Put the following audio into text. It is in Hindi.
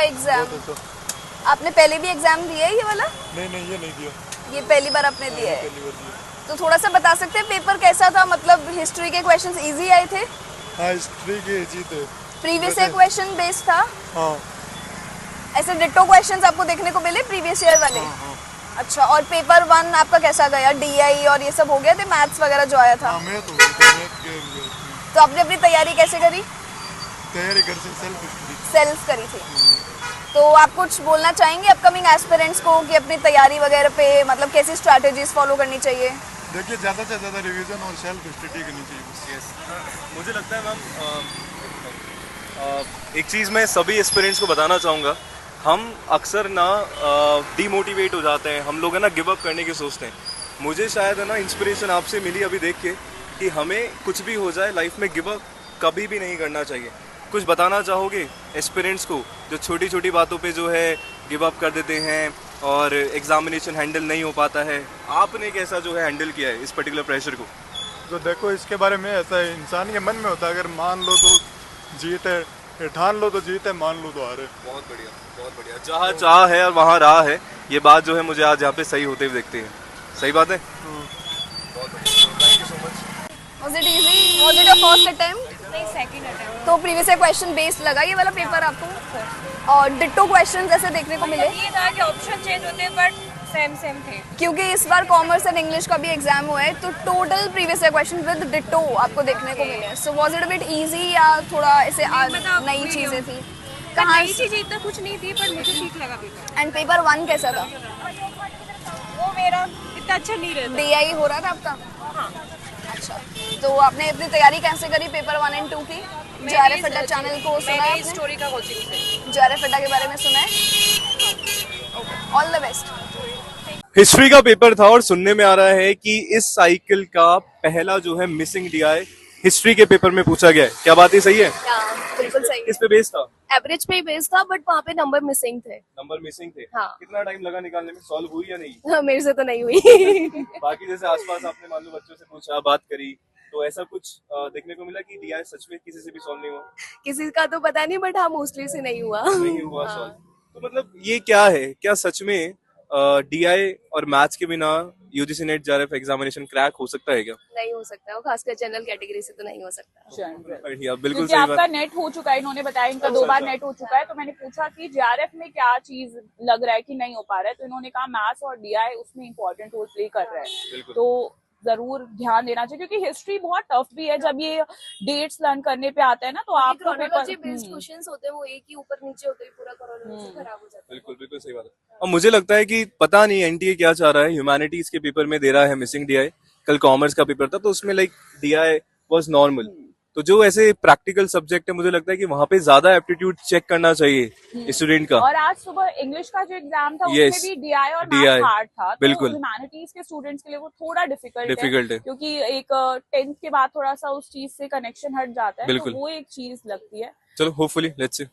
एग्जाम? बहुत अच्छा। आपने पहले भी एग्जाम दिया है ये वाला? नहीं ये नहीं दिया। ये पहली बार आपने दिया है? पहली बार दिया। तो थोड़ा सा बता सकते हैं पेपर कैसा था, मतलब हिस्ट्री के क्वेश्चंस इजी आए थे? हाँ हिस्ट्री के इजी थे। प्रीवियस ईयर क्वेश्चन बेस्ड था? हाँ ऐसे डिट्टो क्वेश्चंस आपको देखने को मिले प्रीवियस ईयर वाले? हाँ। अच्छा, और पेपर 1 आपका कैसा गया? डीआई और ये सब हो गया थे, मैथ्स वगैरह जो आया था? हाँ मैं तो मैथ के तो आपने अपनी तैयारी कैसे करी? तैयारी कर से सेल्फ करी थी। तो आप कुछ बोलना चाहेंगे अपकमिंग एस्पिरेंट्स को कि अपनी तैयारी वगैरह पे मतलब कैसी स्ट्रैटेजीज फॉलो करनी चाहिए? देखिए ज़्यादा से ज़्यादा रिवीजन और सेल्फ स्टडी करनी चाहिए। यस मुझे लगता है मैम एक चीज़ मैं सभी एस्पिरेंट्स को बताना चाहूँगा, हम अक्सर ना डीमोटिवेट हो जाते हैं, हम लोग है ना गिव अप करने की सोचते हैं। मुझे शायद है ना इंस्पिरेशन आपसे मिली अभी देख के कि हमें कुछ भी हो जाए लाइफ में गिव अप कभी भी नहीं करना चाहिए। कुछ बताना चाहोगे एस्पिरेंट्स को जो छोटी छोटी बातों पे जो है गिव अप कर देते हैं और एग्जामिनेशन हैंडल नहीं हो पाता है? आपने कैसा जो है हैंडल किया है इस पर्टिकुलर प्रेशर को? तो देखो इसके बारे में ऐसा है, इंसान के मन में होता है, अगर मान लो तो जीत है, ठान लो तो जीत है, मान लो तो हार है। बहुत बढ़िया बहुत बढ़िया। जहाँ चाह है और वहाँ राह है, ये बात जो है मुझे आज यहाँ पे सही होते हुए देखते हैं। सही बात है। बहुत बढ़िया, thank you so much. Was it easy? Was it your first attempt? नहीं, सेकंड अटेम्प्ट। तो प्रीवियस ईयर क्वेश्चन बेस्ड लगा ये वाला पेपर आपको? और डिट्टो क्वेश्चंस ऐसे देखने को मिले? ये था कि ऑप्शन चेंज होते बट सेम थे। क्योंकि इस बार कॉमर्स एंड इंग्लिश का भी एग्जाम हुआ है, तो total previous year question with ditto आपको देखने को मिले। So was it a bit easy या थोड़ा ऐसे नई चीजें थी? कहाँ नई चीज़ इतना कुछ नहीं थी पर मुझे ठीक लगा पेपर। एंड पेपर 1 कैसा था? वो मेरा इतना अच्छा नहीं रहता। डीआई हो रहा था आपका? हाँ। अच्छा, तो आपने अपनी तैयारी कैसे करी पेपर 1 एंड 2 की? जेआरएफ अड्डा चैनल को सुना है आपने? स्टोरी का कोचिंग से। जेआरएफ अड्डा के बारे में सुना है? All the best. हिस्ट्री का पेपर था और सुनने में आ रहा है कि इस साइकिल का पहला जो है मिसिंग डीआई हिस्ट्री के पेपर में पूछा गया है। क्या बात है सही है? बिल्कुल सही। इस पे बेस था? एवरेज पे ही बेस था बट वहाँ पे नंबर मिसिंग थे। नंबर मिसिंग थे? हाँ। कितना टाइम लगा निकालने में? सॉल्व हुई या नहीं? हाँ, मेरे से तो नहीं हुई। बाकी जैसे आसपास आपने मान लो बच्चों से पूछा, बात करी, तो ऐसा कुछ देखने को मिला कि डीआई सच में किसी से भी सॉल्व नहीं हुआ? किसी का तो पता नहीं बट हाँ मोस्टली से नहीं हुआ। नहीं हुआ सॉल्व। तो मतलब ये क्या है, क्या सच में डीआई और मैथ्स के बिना UGC net JRF examination crack हो सकता है क्या? नहीं हो सकता, वो खासकर जनरल कैटेगरी से तो नहीं हो सकता। बढ़िया, बिल्कुल क्योंकि सही आपका बात। नेट हो चुका है, इन्होंने बताया इनका 2 बार नेट हो चुका है, तो मैंने पूछा कि जेआरएफ में क्या चीज लग रहा है कि नहीं हो पा रहा है, तो इन्होंने कहा मैथ्स और डीआई उसमें इंपॉर्टेंट रोल प्ले कर रहा है। तो जरूर ध्यान देना चाहिए क्योंकि हिस्ट्री बहुत टफ भी है। जब ये डेट्स लर्न करने पे आता है ना, तो आपका क्रोनोलॉजी बेस्ड क्वेश्चंस होते हैं, वो एक ही ऊपर नीचे होते ही पूरा क्रोनोलॉजी खराब हो जाता है। बिल्कुल बिल्कुल सही बात है। और मुझे लगता है कि पता नहीं एनटीए क्या चाह रहा है, ह्यूमैनिटीज के पेपर में दे रहा है मिसिंग डीआई। कल कॉमर्स का पेपर था तो उसमें लाइक डीआई वाज नॉर्मल। तो जो ऐसे प्रैक्टिकल सब्जेक्ट है मुझे लगता है कि वहां पे ज्यादा एप्टीट्यूड चेक करना चाहिए स्टूडेंट का। और आज सुबह इंग्लिश का जो एग्जाम था Yes, उसमें भी डीआई और DI, मैथ्स हार्ड था। बिल्कुल। तो ह्यूमैनिटीज के स्टूडेंट्स के लिए वो थोड़ा डिफिकल्ट है क्योंकि एक 10th के बाद थोड़ा सा उस चीज से कनेक्शन हट जाता है, तो बिल्कुल। वो एक चीज लगती है। चलो होपफुली लेट्स सी।